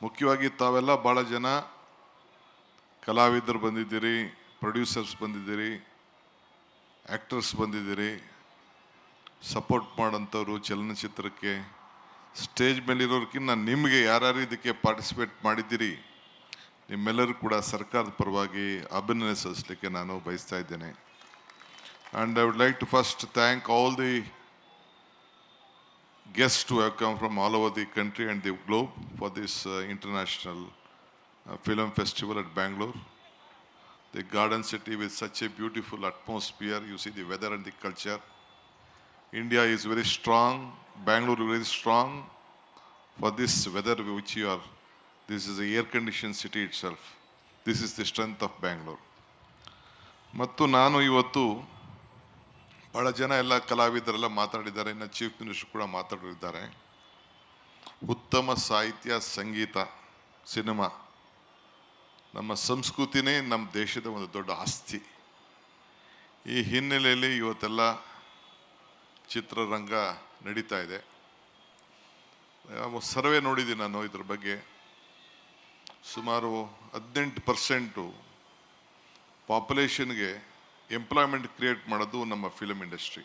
ಮುಖ್ಯವಾಗಿ ತಾವೆಲ್ಲ ಭಾಳ ಜನ ಕಲಾವಿದರು ಬಂದಿದ್ದೀರಿ, ಪ್ರೊಡ್ಯೂಸರ್ಸ್ ಬಂದಿದ್ದೀರಿ, ಆ್ಯಕ್ಟರ್ಸ್ ಬಂದಿದ್ದೀರಿ, ಸಪೋರ್ಟ್ ಮಾಡೋಂಥವ್ರು ಚಲನಚಿತ್ರಕ್ಕೆ. ಸ್ಟೇಜ್ ಮೇಲಿರೋರ್ಕಿಂತ ನಿಮಗೆ ಯಾರ್ಯಾರು ಇದಕ್ಕೆ ಪಾರ್ಟಿಸಿಪೇಟ್ ಮಾಡಿದ್ದೀರಿ ನಿಮ್ಮೆಲ್ಲರೂ ಕೂಡ ಸರ್ಕಾರದ ಪರವಾಗಿ ಅಭಿನಂದನೆ ಸಲ್ಲಿಸಲಿಕ್ಕೆ ನಾನು ಬಯಸ್ತಾ ಇದ್ದೇನೆ. And I would like to first thank all the guests who have come from all over the country and the globe for this international film festival at Bangalore. The garden city with such a beautiful atmosphere, you see the weather and the culture. India is very strong, Bangalore is very strong for this weather which you are. This is a air conditioned city itself. This is the strength of Bangalore. ಮತ್ತು ನಾನು ಇವತ್ತು ಭಾಳ ಜನ ಎಲ್ಲ ಕಲಾವಿದರೆಲ್ಲ ಮಾತಾಡಿದ್ದಾರೆ, ಇನ್ನು chief minister ಕೂಡ ಮಾತಾಡಿದ್ದಾರೆ. ಉತ್ತಮ ಸಾಹಿತ್ಯ, ಸಂಗೀತ, ಸಿನಿಮಾ, ನಮ್ಮ ಸಂಸ್ಕೃತಿನೇ ನಮ್ಮ ದೇಶದ ಒಂದು ದೊಡ್ಡ ಆಸ್ತಿ. ಈ ಹಿನ್ನೆಲೆಯಲ್ಲಿ ಇವತ್ತೆಲ್ಲ ಚಿತ್ರರಂಗ ನಡೀತಾ ಇದೆ. ಸರ್ವೆ ನೋಡಿದ್ದೀನಿ ನಾನು ಇದ್ರ ಬಗ್ಗೆ. ಸುಮಾರು 18% ಪಾಪ್ಯುಲೇಷನ್ಗೆ ಎಂಪ್ಲಾಯ್ಮೆಂಟ್ ಕ್ರಿಯೇಟ್ ಮಾಡೋದು ನಮ್ಮ film industry.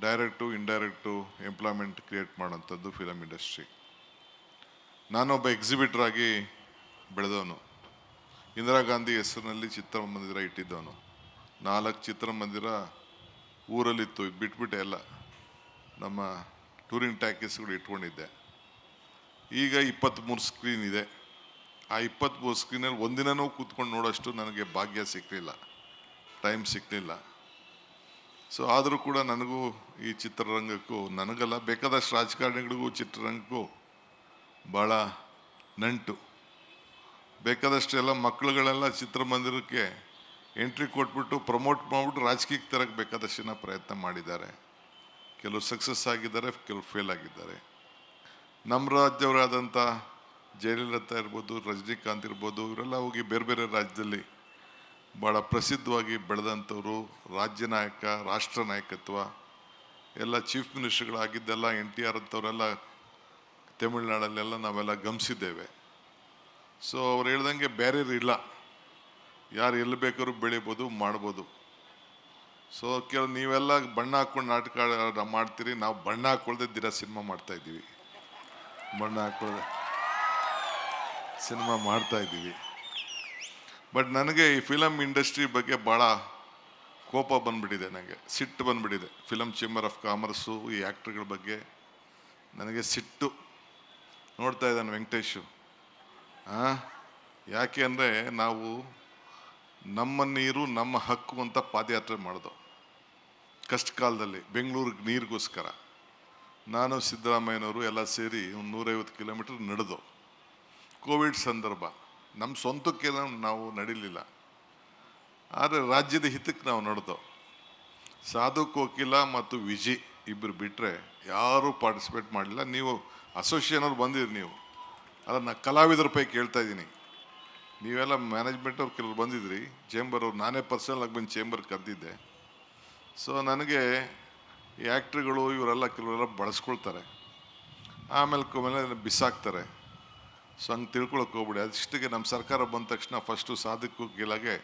Direct indirect employment create ಮಾಡೋಂಥದ್ದು ಫಿಲಮ್ ಇಂಡಸ್ಟ್ರಿ. ನಾನೊಬ್ಬ ಎಕ್ಸಿಬಿಟರ್ ಆಗಿ ಬೆಳೆದವನು. ಇಂದಿರಾ ಗಾಂಧಿ ಹೆಸರಿನಲ್ಲಿ ಚಿತ್ರಮಂದಿರ ಇಟ್ಟಿದ್ದವನು. 4 ಚಿತ್ರಮಂದಿರ ಊರಲ್ಲಿತ್ತು, ಬಿಟ್ಬಿಟ್ಟೆ ಎಲ್ಲ ನಮ್ಮ ಟೂರಿಂಗ್ ಟ್ಯಾಕೀಸ್ಗಳು ಇಟ್ಕೊಂಡಿದ್ದೆ. ಈಗ 23 ಸ್ಕ್ರೀನ್ ಇದೆ. ಆ 23 ಸ್ಕ್ರೀನಲ್ಲಿ ಒಂದಿನನೂ ಕೂತ್ಕೊಂಡು ನೋಡೋಷ್ಟು ನನಗೆ ಭಾಗ್ಯ ಸಿಕ್ಕಲಿಲ್ಲ, ಟೈಮ್ ಸಿಕ್ಕಲಿಲ್ಲ. ಸೊ ಆದರೂ ಕೂಡ ನನಗೂ ಈ ಚಿತ್ರರಂಗಕ್ಕೂ, ನನಗಲ್ಲ ಬೇಕಾದಷ್ಟು ರಾಜಕಾರಣಿಗಳಿಗೂ ಚಿತ್ರರಂಗಕ್ಕೂ ಭಾಳ ನಂಟು. ಬೇಕಾದಷ್ಟು ಎಲ್ಲ ಮಕ್ಕಳುಗಳೆಲ್ಲ ಚಿತ್ರಮಂದಿರಕ್ಕೆ ಎಂಟ್ರಿ ಕೊಟ್ಬಿಟ್ಟು ಪ್ರಮೋಟ್ ಮಾಡಿಬಿಟ್ಟು ರಾಜಕೀಯಕ್ಕೆ ತರಕ್ಕೆ ಬೇಕಾದಷ್ಟು ಜನ ಪ್ರಯತ್ನ ಮಾಡಿದ್ದಾರೆ. ಕೆಲವು ಸಕ್ಸಸ್ ಆಗಿದ್ದಾರೆ, ಕೆಲವು ಫೇಲ್ ಆಗಿದ್ದಾರೆ. ನಮ್ಮ ರಾಜ್ಯವರಾದಂಥ ಜಯಲಲಿತಾ ಇರ್ಬೋದು, ರಜನಿಕಾಂತ್ ಇರ್ಬೋದು, ಇವರೆಲ್ಲ ಹೋಗಿ ಬೇರೆ ಬೇರೆ ರಾಜ್ಯದಲ್ಲಿ ಭಾಳ ಪ್ರಸಿದ್ಧವಾಗಿ ಬೆಳೆದಂಥವ್ರು. ರಾಜ್ಯ ನಾಯಕ, ರಾಷ್ಟ್ರ ನಾಯಕತ್ವ ಎಲ್ಲ ಚೀಫ್ ಮಿನಿಸ್ಟರ್ಗಳಾಗಿದ್ದೆಲ್ಲ NTR ಅಂಥವರೆಲ್ಲ ತಮಿಳ್ನಾಡಲ್ಲೆಲ್ಲ ನಾವೆಲ್ಲ ಗಮನಿಸಿದ್ದೇವೆ. ಸೊ ಅವ್ರು ಹೇಳ್ದಂಗೆ ಬ್ಯಾರಿಯರ್ ಇಲ್ಲ, ಯಾರು ಎಲ್ಲಿ ಬೇಕಾದ್ರೂ ಬೆಳಿಬೋದು, ಮಾಡ್ಬೋದು. ಸೊ ನೀವೆಲ್ಲ ಬಣ್ಣ ಹಾಕ್ಕೊಂಡು ನಾಟಕ ಮಾಡ್ತೀರಿ, ನಾವು ಬಣ್ಣ ಹಾಕ್ಕೊಳ್ದೆ ದಿನ ಸಿನಿಮಾ ಮಾಡ್ತಾಯಿದ್ದೀವಿ, ಬಣ್ಣ ಹಾಕ್ಕೊಳ್ಳದೆ ಸಿನಿಮಾ ಮಾಡ್ತಾಯಿದ್ದೀವಿ. ಬಟ್ ನನಗೆ ಈ ಫಿಲಮ್ ಇಂಡಸ್ಟ್ರಿ ಬಗ್ಗೆ ಭಾಳ ಕೋಪ ಬಂದುಬಿಟ್ಟಿದೆ, ನನಗೆ ಸಿಟ್ಟು ಬಂದುಬಿಟ್ಟಿದೆ. ಫಿಲಮ್ ಚೇಂಬರ್ ಆಫ್ ಕಾಮರ್ಸು, ಈ ಆ್ಯಕ್ಟ್ರುಗಳ ಬಗ್ಗೆ ನನಗೆ ಸಿಟ್ಟು. ನೋಡ್ತಾ ಇದ್ದಾನೆ ವೆಂಕಟೇಶು. ಯಾಕೆ ಅಂದರೆ ನಾವು ನಮ್ಮ ನೀರು ನಮ್ಮ ಹಕ್ಕು ಅಂತ ಪಾದಯಾತ್ರೆ ಮಾಡಿದೋ ಕಷ್ಟ ಕಾಲದಲ್ಲಿ ಬೆಂಗಳೂರಿಗೆ ನೀರಿಗೋಸ್ಕರ. ನಾನು ಸಿದ್ದರಾಮಯ್ಯನವರು ಎಲ್ಲ ಸೇರಿ 150 ಕಿಲೋಮೀಟರ್ ನಡೆದು. ಕೋವಿಡ್ ಸಂದರ್ಭ, ನಮ್ಮ ಸ್ವಂತಕ್ಕೆ ನಾವು ನಡೀಲಿಲ್ಲ, ಆದರೆ ರಾಜ್ಯದ ಹಿತಕ್ಕೆ ನಾವು ನಡೆದೋ. ಸಾಧು ಕೋಕಿಲ ಮತ್ತು ವಿಜಿ ಇಬ್ಬರು ಬಿಟ್ಟರೆ ಯಾರೂ ಪಾರ್ಟಿಸಿಪೇಟ್ ಮಾಡಲಿಲ್ಲ. ನೀವು ಅಸೋಸಿಯೇಷನವ್ರು ಬಂದಿರಿ, ನೀವು ಅಲ್ಲ, ನಾನು ಕಲಾವಿದರ ಪೈಕಿ ಕೇಳ್ತಾ ಇದ್ದೀನಿ. ನೀವೆಲ್ಲ ಮ್ಯಾನೇಜ್ಮೆಂಟವ್ರು ಕೆಲವ್ರು ಬಂದಿದ್ರಿ, ಚೇಂಬರ್ ಅವ್ರು, ನಾನೇ ಪರ್ಸನಲ್ ಆಗಿ ಬಂದು ಚೇಂಬರ್ ಕರೆದಿದ್ದೆ. ಸೊ ನನಗೆ ಈ ಆ್ಯಕ್ಟ್ರುಗಳು ಇವರೆಲ್ಲ ಕೆಲವರೆಲ್ಲ ಬಳಸ್ಕೊಳ್ತಾರೆ, ಆಮೇಲೆ ಬಿಸಾಕ್ತಾರೆ. ಸೊ ಹಂಗೆ ತಿಳ್ಕೊಳಕ್ಕೆ ಹೋಗ್ಬಿಡಿ. ಅದಿಷ್ಟಿಗೆ ನಮ್ಮ ಸರ್ಕಾರ ಬಂದ ತಕ್ಷಣ ಫಸ್ಟು ಸಾಧಕು ಗೆಲಾಗೆ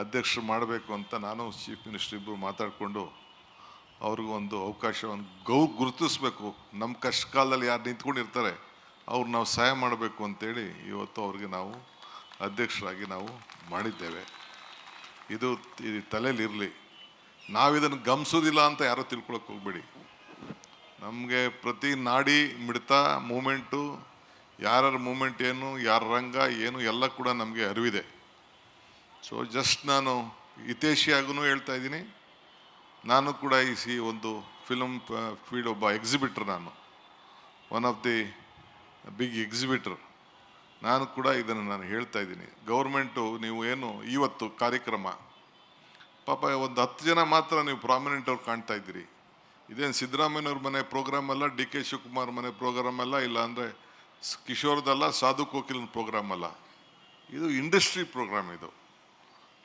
ಅಧ್ಯಕ್ಷರು ಮಾಡಬೇಕು ಅಂತ ನಾನು ಚೀಫ್ ಮಿನಿಸ್ಟರ್ ಇಬ್ಬರು ಮಾತಾಡಿಕೊಂಡು ಅವ್ರಿಗೊಂದು ಅವಕಾಶವನ್ನು ಗುರುತಿಸ್ಬೇಕು. ನಮ್ಮ ಕಷ್ಟ ಕಾಲದಲ್ಲಿ ಯಾರು ನಿಂತ್ಕೊಂಡಿರ್ತಾರೆ ಅವ್ರು ನಾವು ಸಹಾಯ ಮಾಡಬೇಕು ಅಂತೇಳಿ ಇವತ್ತು ಅವ್ರಿಗೆ ನಾವು ಅಧ್ಯಕ್ಷರಾಗಿ ನಾವು ಮಾಡಿದ್ದೇವೆ. ಇದು ತಲೆಯಲ್ಲಿರಲಿ. ನಾವಿದನ್ನು ಗಮನಿಸೋದಿಲ್ಲ ಅಂತ ಯಾರೋ ತಿಳ್ಕೊಳಕ್ಕೆ ಹೋಗ್ಬೇಡಿ. ನಮಗೆ ಪ್ರತಿ ನಾಡಿ ಮಿಡ್ತ ಮೂಮೆಂಟು, ಯಾರ ಮೂಮೆಂಟ್ ಏನು, ಯಾರ ರಂಗ ಏನು ಎಲ್ಲ ಕೂಡ ನಮಗೆ ಅರಿವಿದೆ. ಸೊ ಜಸ್ಟ್ ನಾನು ಹಿತೈಷಿಯಾಗೂ ಹೇಳ್ತಾ ಇದ್ದೀನಿ, ನಾನು ಕೂಡ ಈ ಒಂದು ಫಿಲಮ್ ಫೀಲ್ಡ್ ಒಬ್ಬ ಎಕ್ಸಿಬಿಟ್ರ್, ನಾನು one of the big exhibitor. ನಾನು ಕೂಡ ಇದನ್ನು ನಾನು ಹೇಳ್ತಾ ಇದ್ದೀನಿ. ಗೌರ್ಮೆಂಟು ನೀವು ಏನು ಇವತ್ತು ಕಾರ್ಯಕ್ರಮ ಪಾಪ ಒಂದು 10 ಜನ ಮಾತ್ರ ನೀವು ಪ್ರಾಮಿನೆಂಟ್ ಅವ್ರು ಕಾಣ್ತಾ ಇದ್ದೀರಿ. ಇದೇನು ಸಿದ್ದರಾಮಯ್ಯವ್ರ ಮನೆ ಪ್ರೋಗ್ರಾಮ್ ಅಲ್ಲ, DK ಶಿವಕುಮಾರ್ ಮನೆ ಪ್ರೋಗ್ರಾಮ್ ಅಲ್ಲ, ಇಲ್ಲ ಅಂದರೆ ಕಿಶೋರ್ದಲ್ಲ, ಸಾಧು ಕೋಕಿಲನ ಪ್ರೋಗ್ರಾಮ್ ಅಲ್ಲ, ಇದು ಇಂಡಸ್ಟ್ರಿ ಪ್ರೋಗ್ರಾಮ್. ಇದು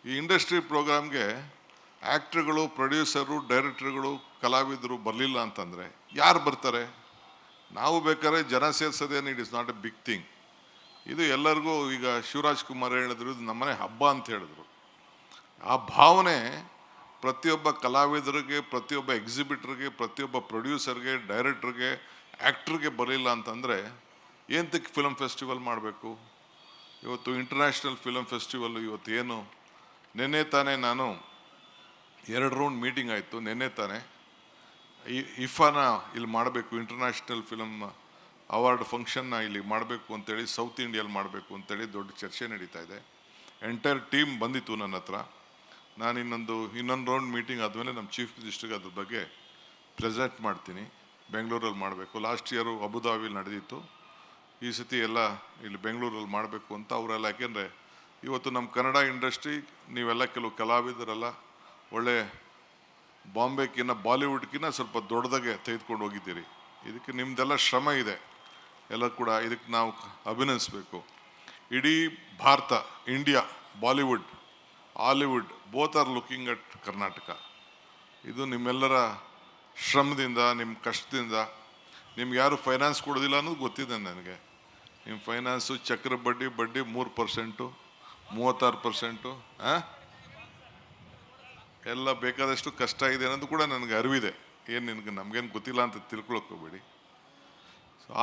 ಈ ಇಂಡಸ್ಟ್ರಿ ಪ್ರೋಗ್ರಾಮ್ಗೆ ಆ್ಯಕ್ಟ್ರುಗಳು, ಪ್ರೊಡ್ಯೂಸರು, ಡೈರೆಕ್ಟ್ರುಗಳು, ಕಲಾವಿದರು ಬರಲಿಲ್ಲ ಅಂತಂದರೆ ಯಾರು ಬರ್ತಾರೆ? ನಾವು ಬೇಕಾದ್ರೆ ಜನ ಸೇರಿಸೋದೇನು it is not a big thing. ಇದು ಎಲ್ಲರಿಗೂ ಈಗ ಶಿವರಾಜ್ ಕುಮಾರ್ ಹೇಳಿದ್ರು, ಇದು ನಮ್ಮನೆ ಹಬ್ಬ ಅಂತ ಹೇಳಿದ್ರು. ಆ ಭಾವನೆ ಪ್ರತಿಯೊಬ್ಬ ಕಲಾವಿದರಿಗೆ, ಪ್ರತಿಯೊಬ್ಬ ಎಕ್ಸಿಬಿಟರ್ಗೆ, ಪ್ರತಿಯೊಬ್ಬ ಪ್ರೊಡ್ಯೂಸರ್ಗೆ, ಡೈರೆಕ್ಟ್ರಿಗೆ, ಆ್ಯಕ್ಟ್ರಿಗೆ ಬರಲಿಲ್ಲ ಅಂತಂದರೆ ಏನಕ್ಕೆ ಫಿಲಮ್ ಫೆಸ್ಟಿವಲ್ ಮಾಡಬೇಕು? ಇವತ್ತು ಇಂಟರ್ನ್ಯಾಷನಲ್ ಫಿಲಮ್ ಫೆಸ್ಟಿವಲ್ ಇವತ್ತು ಏನು, ನಿನ್ನೆ ತಾನೇ ನಾನು 2 ರೌಂಡ್ ಮೀಟಿಂಗ್ ಆಯಿತು. ನಿನ್ನೆ ತಾನೇ ಇಫಾನ ಇಲ್ಲಿ ಮಾಡಬೇಕು, ಇಂಟರ್ನ್ಯಾಷನಲ್ ಫಿಲಮ್ ಅವಾರ್ಡ್ ಫಂಕ್ಷನ್ನ ಇಲ್ಲಿ ಮಾಡಬೇಕು ಅಂತೇಳಿ, ಸೌತ್ ಇಂಡಿಯಲ್ಲಿ ಮಾಡಬೇಕು ಅಂತೇಳಿ ದೊಡ್ಡ ಚರ್ಚೆ ನಡೀತಾ ಇದೆ. ಎಂಟೈರ್ ಟೀಮ್ ಬಂದಿತ್ತು ನನ್ನ ಹತ್ರ. ನಾನು ಇನ್ನೊಂದು ರೌಂಡ್ ಮೀಟಿಂಗ್ ಆದಮೇಲೆ ನಮ್ಮ ಚೀಫ್ ಮಿನಿಸ್ಟರ್ಗೆ ಅದ್ರ ಬಗ್ಗೆ ಪ್ರೆಸೆಂಟ್ ಮಾಡ್ತೀನಿ. ಬೆಂಗಳೂರಲ್ಲಿ ಮಾಡಬೇಕು. ಲಾಸ್ಟ್ ಇಯರು ಅಬುದಾಬಿಲಿ ನಡೆದಿತ್ತು. ಈ ಸತಿ ಎಲ್ಲ ಇಲ್ಲಿ ಬೆಂಗಳೂರಲ್ಲಿ ಮಾಡಬೇಕು ಅಂತ ಅವರೆಲ್ಲ. ಯಾಕೆಂದರೆ ಇವತ್ತು ನಮ್ಮ ಕನ್ನಡ ಇಂಡಸ್ಟ್ರಿ ನೀವೆಲ್ಲ ಕೆಲವು ಕಲಾವಿದರೆಲ್ಲ ಒಳ್ಳೆ ಬಾಂಬೆಗಿನ್ನ ಬಾಲಿವುಡ್ಗಿನ್ನ ಸ್ವಲ್ಪ ದೊಡ್ಡದಾಗೆ ತೆಗೆದುಕೊಂಡು ಹೋಗಿದ್ದೀರಿ. ಇದಕ್ಕೆ ನಿಮ್ಮದೆಲ್ಲ ಶ್ರಮ ಇದೆ, ಎಲ್ಲ ಕೂಡ ಇದಕ್ಕೆ ನಾವು ಅಭಿನಂದಿಸಬೇಕು. ಇಡೀ Bharat, India, Bollywood, Hollywood both are looking at Karnataka. ಇದು ನಿಮ್ಮೆಲ್ಲರ ಶ್ರಮದಿಂದ, ನಿಮ್ಮ ಕಷ್ಟದಿಂದ. ನಿಮ್ಗೆ ಯಾರು ಫೈನಾನ್ಸ್ ಕೊಡೋದಿಲ್ಲ ಅನ್ನೋದು ಗೊತ್ತಿದೆ ನನಗೆ. ನಿಮ್ಮ ಫೈನಾನ್ಸು ಚಕ್ರ ಬಡ್ಡಿ 3%, 36%, ಎಲ್ಲ ಬೇಕಾದಷ್ಟು ಕಷ್ಟ ಇದೆ ಅನ್ನೋದು ಕೂಡ ನನಗೆ ಅರಿವಿದೆ. ಏನು ನಮಗೇನು ಗೊತ್ತಿಲ್ಲ ಅಂತ ತಿಳ್ಕೊಳಕ್ಕೆ ಹೋಗಬೇಡಿ.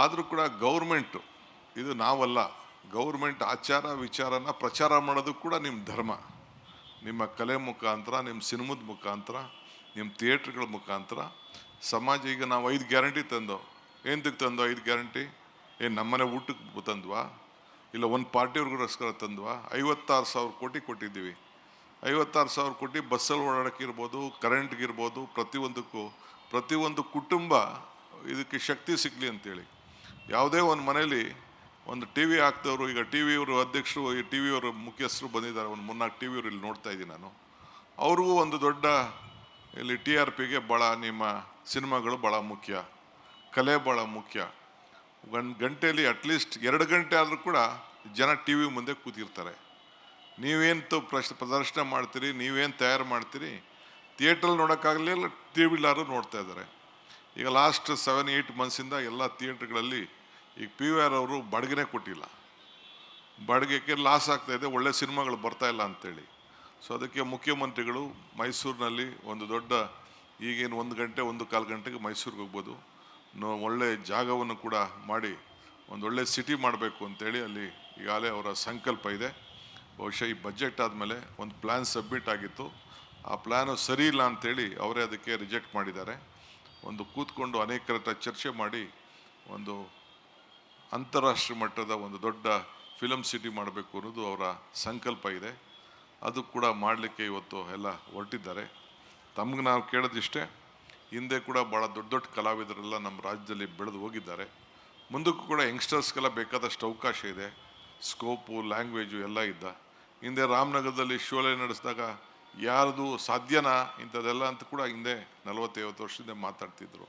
ಆದರೂ ಕೂಡ ಗೌರ್ಮೆಂಟು, ಇದು ನಾವಲ್ಲ, ಗೌರ್ಮೆಂಟ್ ಆಚಾರ ವಿಚಾರನ ಪ್ರಚಾರ ಮಾಡೋದು ಕೂಡ ನಿಮ್ಮ ಧರ್ಮ. ನಿಮ್ಮ ಕಲೆ ಮುಖಾಂತರ, ನಿಮ್ಮ ಸಿನಿಮದ ಮುಖಾಂತರ, ನಿಮ್ಮ ಥಿಯೇಟ್ರ್ಗಳ ಮುಖಾಂತರ ಸಮಾಜ. ಈಗ ನಾವು 5 ಗ್ಯಾರಂಟಿ ತಂದೋ. ಏನಕ್ಕೆ ತಂದೋ 5 ಗ್ಯಾರಂಟಿ? ಏನು ನಮ್ಮನೆ ಊಟಕ್ಕೆ ತಂದ್ವಾ? ಇಲ್ಲ ಒಂದು ಪಾರ್ಟಿಯವ್ರಿಗೋಸ್ಕರ ತಂದ್ವಾ? 56,000 ಕೋಟಿ ಕೊಟ್ಟಿದ್ದೀವಿ. 56,000 ಕೋಟಿ ಬಸ್ಸಲ್ಲಿ ಓಡಾಡೋಕ್ಕಿರ್ಬೋದು, ಕರೆಂಟ್ಗಿರ್ಬೋದು, ಪ್ರತಿಯೊಂದು ಕುಟುಂಬ ಇದಕ್ಕೆ ಶಕ್ತಿ ಸಿಗಲಿ ಅಂತೇಳಿ. ಯಾವುದೇ ಒಂದು ಮನೇಲಿ ಒಂದು ಟಿ ವಿ ಹಾಕ್ದವರು, ಈಗ ಟಿ ವಿಯವರು ಅಧ್ಯಕ್ಷರು, ಈ ಟಿ ವಿಯವರು ಮುಖ್ಯಸ್ಥರು ಬಂದಿದ್ದಾರೆ. ಒಂದು 3-4 ಟಿ ವಿಯವರು ಇಲ್ಲಿ ನೋಡ್ತಾ ಇದ್ದೀನಿ ನಾನು. ಅವ್ರಿಗೂ ಒಂದು ದೊಡ್ಡ ಇಲ್ಲಿ TRPಗೆ ಭಾಳ ನಿಮ್ಮ ಸಿನಿಮಾಗಳು ಭಾಳ ಮುಖ್ಯ, ಕಲೆ ಭಾಳ ಮುಖ್ಯ. ಗಂಟೆಯಲ್ಲಿ ಅಟ್ಲೀಸ್ಟ್ 2 ಗಂಟೆ ಆದರೂ ಕೂಡ ಜನ ಟಿ ವಿ ಮುಂದೆ ಕೂತಿರ್ತಾರೆ. ನೀವೇನು ಪ್ರದರ್ಶನ ಮಾಡ್ತೀರಿ, ನೀವೇನು ತಯಾರು ಮಾಡ್ತೀರಿ, ಥಿಯೇಟ್ರಲ್ಲಿ ನೋಡೋಕ್ಕಾಗಲಿಲ್ಲ, ಟಿ ವಿಲಾರು ನೋಡ್ತಾ ಇದ್ದಾರೆ. ಈಗ ಲಾಸ್ಟ್ 7-8 ಮಂತ್ಸಿಂದ ಎಲ್ಲ ಥಿಯೇಟ್ರ್ಗಳಲ್ಲಿ ಈಗ PVR ಅವರು ಬಾಡಿಗೆನೇ ಕೊಟ್ಟಿಲ್ಲ. ಬಾಡಿಗೆಗೆ ಲಾಸ್ ಆಗ್ತಾಯಿದೆ, ಒಳ್ಳೆ ಸಿನಿಮಾಗಳು ಬರ್ತಾಯಿಲ್ಲ ಅಂತೇಳಿ. ಸೊ ಅದಕ್ಕೆ ಮುಖ್ಯಮಂತ್ರಿಗಳು ಮೈಸೂರಿನಲ್ಲಿ ಒಂದು ದೊಡ್ಡ, ಈಗೇನು 1 ಗಂಟೆ 1-1/4 ಗಂಟೆಗೆ ಮೈಸೂರಿಗೆ ಹೋಗ್ಬೋದು, ಒಳ್ಳೆ ಜಾಗವನ್ನು ಕೂಡ ಮಾಡಿ ಒಂದೊಳ್ಳೆ ಸಿಟಿ ಮಾಡಬೇಕು ಅಂತೇಳಿ ಅಲ್ಲಿ ಈಗಾಗಲೇ ಅವರ ಸಂಕಲ್ಪ ಇದೆ. ಬಹುಶಃ ಈ ಬಜೆಟ್ ಆದಮೇಲೆ ಒಂದು ಪ್ಲ್ಯಾನ್ ಸಬ್ಮಿಟ್ ಆಗಿತ್ತು. ಆ ಪ್ಲ್ಯಾನು ಸರಿ ಇಲ್ಲ ಅಂಥೇಳಿ ಅವರೇ ಅದಕ್ಕೆ ರಿಜೆಕ್ಟ್ ಮಾಡಿದ್ದಾರೆ. ಒಂದು ಕೂತ್ಕೊಂಡು ಅನೇಕರ ಹತ್ರ ಚರ್ಚೆ ಮಾಡಿ ಒಂದು ಅಂತಾರಾಷ್ಟ್ರೀಯ ಮಟ್ಟದ ಒಂದು ದೊಡ್ಡ ಫಿಲಮ್ ಸಿಟಿ ಮಾಡಬೇಕು ಅನ್ನೋದು ಅವರ ಸಂಕಲ್ಪ ಇದೆ. ಅದು ಕೂಡ ಮಾಡಲಿಕ್ಕೆ ಇವತ್ತು ಎಲ್ಲ ಹೊರಟಿದ್ದಾರೆ. ತಮ್ಗೆ ನಾವು ಕೇಳೋದಿಷ್ಟೇ, ಹಿಂದೆ ಕೂಡ ಭಾಳ ದೊಡ್ಡ ಕಲಾವಿದರೆಲ್ಲ ನಮ್ಮ ರಾಜ್ಯದಲ್ಲಿ ಬೆಳೆದು ಹೋಗಿದ್ದಾರೆ. ಮುಂದಕ್ಕೂ ಕೂಡ ಯಂಗ್ಸ್ಟರ್ಸ್ಗೆಲ್ಲ ಬೇಕಾದಷ್ಟು ಅವಕಾಶ ಇದೆ, ಸ್ಕೋಪು, ಲ್ಯಾಂಗ್ವೇಜು ಎಲ್ಲ ಇದ್ದ. ಹಿಂದೆ ರಾಮನಗರದಲ್ಲಿ ಶೋಲೆ ನಡೆಸಿದಾಗ ಯಾರ್ದು ಸಾಧ್ಯನಾ ಇಂಥದ್ದೆಲ್ಲ ಅಂತ ಕೂಡ ಹಿಂದೆ 40-50 ವರ್ಷದಿಂದ ಮಾತಾಡ್ತಿದ್ರು.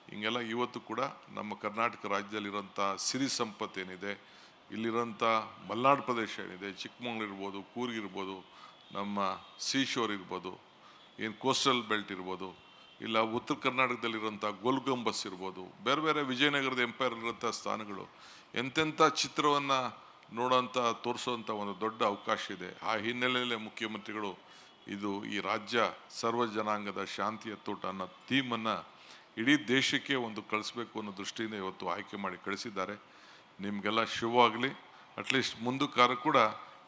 ಹಿಂಗೆಲ್ಲ ಇವತ್ತು ಕೂಡ ನಮ್ಮ ಕರ್ನಾಟಕ ರಾಜ್ಯದಲ್ಲಿರೋಂಥ ಸಿರಿ ಸಂಪತ್ತೇನಿದೆ, ಇಲ್ಲಿರೋಂಥ ಮಲೆನಾಡು ಪ್ರದೇಶ ಏನಿದೆ, ಚಿಕ್ಕಮಗಳೂರು ಇರ್ಬೋದು, ಕೂರ್ಗ್ ಇರ್ಬೋದು, ನಮ್ಮ ಸೀಶೋರ್ ಇರ್ಬೋದು, ಏನು ಕೋಸ್ಟಲ್ ಬೆಲ್ಟ್ ಇರ್ಬೋದು, ಇಲ್ಲ ಉತ್ತರ ಕರ್ನಾಟಕದಲ್ಲಿರೋಂಥ ಗೋಲ್ಗುಂಬಸ್ ಇರ್ಬೋದು, ಬೇರೆ ಬೇರೆ ವಿಜಯನಗರದ ಎಂಪೈರಲ್ಲಿರೋಂಥ ಸ್ಥಾನಗಳು, ಎಂತೆಂಥ ಚಿತ್ರವನ್ನು ನೋಡೋಂಥ ತೋರಿಸೋವಂಥ ಒಂದು ದೊಡ್ಡ ಅವಕಾಶ ಇದೆ. ಆ ಹಿನ್ನೆಲೆಯಲ್ಲೇ ಮುಖ್ಯಮಂತ್ರಿಗಳು ಈ ರಾಜ್ಯ ಸರ್ವ ಜನಾಂಗದ ಶಾಂತಿಯ ತೋಟ ಅನ್ನೋ ಥೀಮನ್ನು ಇಡೀ ದೇಶಕ್ಕೆ ಒಂದು ಕಳಿಸ್ಬೇಕು ಅನ್ನೋ ದೃಷ್ಟಿಯಿಂದ ಇವತ್ತು ಆಯ್ಕೆ ಮಾಡಿ ಕಳಿಸಿದ್ದಾರೆ. ನಿಮಗೆಲ್ಲ ಶುಭವಾಗಲಿ. ಅಟ್ಲೀಸ್ಟ್ ಮುಂದಕ್ಕಾದ್ರೂ ಕೂಡ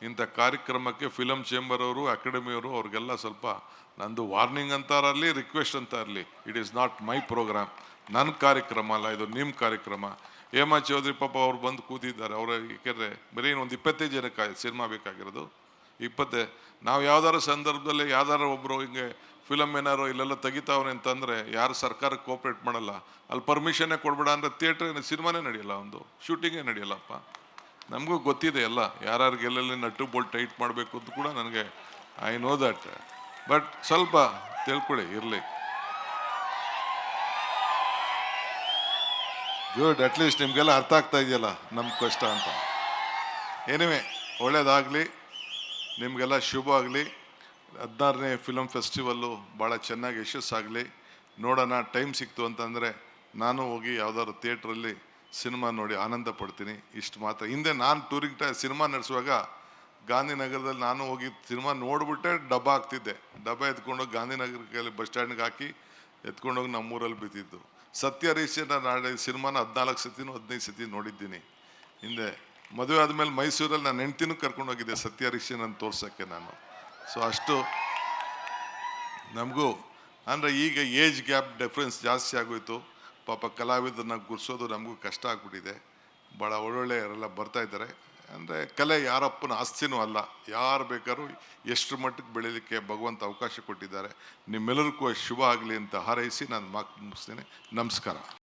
ಇಂಥ ಕಾರ್ಯಕ್ರಮಕ್ಕೆ ಫಿಲಮ್ ಚೇಂಬರ್ ಅವರು, ಅಕಾಡೆಮಿಯವರು, ಅವ್ರಿಗೆಲ್ಲ ಸ್ವಲ್ಪ ನಂದು ವಾರ್ನಿಂಗ್ ಅಂತಾರಲ್ಲಿ, ರಿಕ್ವೆಸ್ಟ್ ಅಂತ ಇರಲಿ. It is not my program, ನನ್ನ ಕಾರ್ಯಕ್ರಮ ಅಲ್ಲ ಇದು, ನಿಮ್ಮ ಕಾರ್ಯಕ್ರಮ. ಹೇಮಾ ಚೌಧರಿ ಪಾಪ ಅವ್ರು ಬಂದು ಕೂತಿದ್ದಾರೆ. ಅವ್ರ ಏಕೆಂದರೆ ಬರೀ ಒಂದು 25 ಜನಕ್ಕೆ ಸಿನಿಮಾ ಬೇಕಾಗಿರೋದು. 20 ನಾವು ಯಾವ್ದಾರ ಸಂದರ್ಭದಲ್ಲಿ ಯಾವ್ದಾರ ಒಬ್ಬರು ಹಿಂಗೆ ಫಿಲಮ್ ಏನಾರು ಇಲ್ಲೆಲ್ಲ ತೆಗಿತಾವ್ರೆ ಅಂತಂದರೆ ಯಾರು ಸರ್ಕಾರಕ್ಕೆ ಕೋಆಪ್ರೇಟ್ ಮಾಡಲ್ಲ. ಅಲ್ಲಿ ಪರ್ಮಿಷನ್ನೇ ಕೊಡ್ಬೇಡ ಅಂದರೆ ಥಿಯೇಟ್ರ್ ಸಿನಿಮಾನೇ ನಡೆಯಲ್ಲ, ಒಂದು ಶೂಟಿಂಗೇ ನಡೆಯಲ್ಲಪ್ಪ. ನಮಗೂ ಗೊತ್ತಿದೆ ಎಲ್ಲ, ಯಾರ್ಯಾರಿಗೆ ಎಲ್ಲೆಲ್ಲಿ ನಟ್ಟು ಬೋಲ್ಟ್ ಟೈಟ್ ಮಾಡಬೇಕು ಅಂತ ಕೂಡ ನನಗೆ ಐ ನೋ ದಟ್. ಬಟ್ ಸ್ವಲ್ಪ ತಿಳ್ಕೊಳ್ಳಿ, ಇರಲಿ. ಗುಡ್, ಅಟ್ಲೀಸ್ಟ್ ನಿಮಗೆಲ್ಲ ಅರ್ಥ ಆಗ್ತಾ ಇದೆಯಲ್ಲ ನಮ್ಮ ಕಷ್ಟ ಅಂತ. ಏನಿವೆ, ಒಳ್ಳೇದಾಗಲಿ, ನಿಮಗೆಲ್ಲ ಶುಭ ಆಗಲಿ. 16ನೇ ಫಿಲಮ್ ಫೆಸ್ಟಿವಲ್ಲು ಭಾಳ ಚೆನ್ನಾಗಿ ಯಶಸ್ಸಾಗಲಿ. ನೋಡೋಣ, ಟೈಮ್ ಸಿಕ್ತು ಅಂತಂದರೆ ನಾನು ಹೋಗಿ ಯಾವ್ದಾದ್ರು ಥಿಯೇಟ್ರಲ್ಲಿ ಸಿನಿಮಾ ನೋಡಿ ಆನಂದ ಪಡ್ತೀನಿ. ಇಷ್ಟು ಮಾತ್ರ. ಹಿಂದೆ ನಾನು ಟೂರಿಂಗ್ ಸಿನಿಮಾ ನಡೆಸುವಾಗ ಗಾಂಧಿನಗರದಲ್ಲಿ ನಾನು ಹೋಗಿ ಸಿನಿಮಾ ನೋಡ್ಬಿಟ್ಟೆ ಡಬ್ಬ ಹಾಕ್ತಿದ್ದೆ. ಡಬ್ಬ ಎತ್ಕೊಂಡೋಗಿ ಗಾಂಧಿನಗರಕ್ಕೆ ಬಸ್ ಸ್ಟ್ಯಾಂಡ್ಗೆ ಹಾಕಿ ಎತ್ಕೊಂಡೋಗಿ ನಮ್ಮೂರಲ್ಲಿ ಬಿದ್ದಿದ್ದು. ಸತ್ಯ ಹರಿಶ್ಚಂದ್ರ ನಾಳೆ ಸಿನಿಮಾನ 14 ಸತಿನೂ 15 ಸತಿ ನೋಡಿದ್ದೀನಿ. ಹಿಂದೆ ಮದುವೆ ಆದಮೇಲೆ ಮೈಸೂರಲ್ಲಿ ನಾನು ಹೆಂಡ್ತಿನೂ ಕರ್ಕೊಂಡೋಗಿದ್ದೆ ಸತ್ಯ ಹರಿಶ್ಚಂದ್ರನ ತೋರ್ಸೋಕ್ಕೆ ನಾನು. ಸೊ ಅಷ್ಟು ನಮಗೂ ಅಂದರೆ ಈಗ ಏಜ್ ಗ್ಯಾಪ್ ಡಿಫ್ರೆನ್ಸ್ ಜಾಸ್ತಿ ಆಗೋಯ್ತು. ಪಾಪ ಕಲಾವಿದರನ್ನ ಗುರ್ಸೋದು ನಮಗೂ ಕಷ್ಟ ಆಗ್ಬಿಟ್ಟಿದೆ. ಭಾಳ ಒಳ್ಳೊಳ್ಳೆಯವರೆಲ್ಲ ಬರ್ತಾಯಿದ್ದಾರೆ. ಅಂದರೆ ಕಲೆ ಯಾರಪ್ಪನ ಆಸ್ತಿನೂ ಅಲ್ಲ, ಯಾರು ಬೇಕಾದ್ರೂ ಎಷ್ಟು ಮಟ್ಟಕ್ಕೆ ಬೆಳೀಲಿಕ್ಕೆ ಭಗವಂತ ಅವಕಾಶ ಕೊಟ್ಟಿದ್ದಾರೆ. ನಿಮ್ಮೆಲ್ಲರಿಗೂ ಶುಭ ಆಗಲಿ ಅಂತ ಹಾರೈಸಿ ನಾನು ಮಾತು ಮುಗಿಸ್ತೇನೆ. ನಮಸ್ಕಾರ.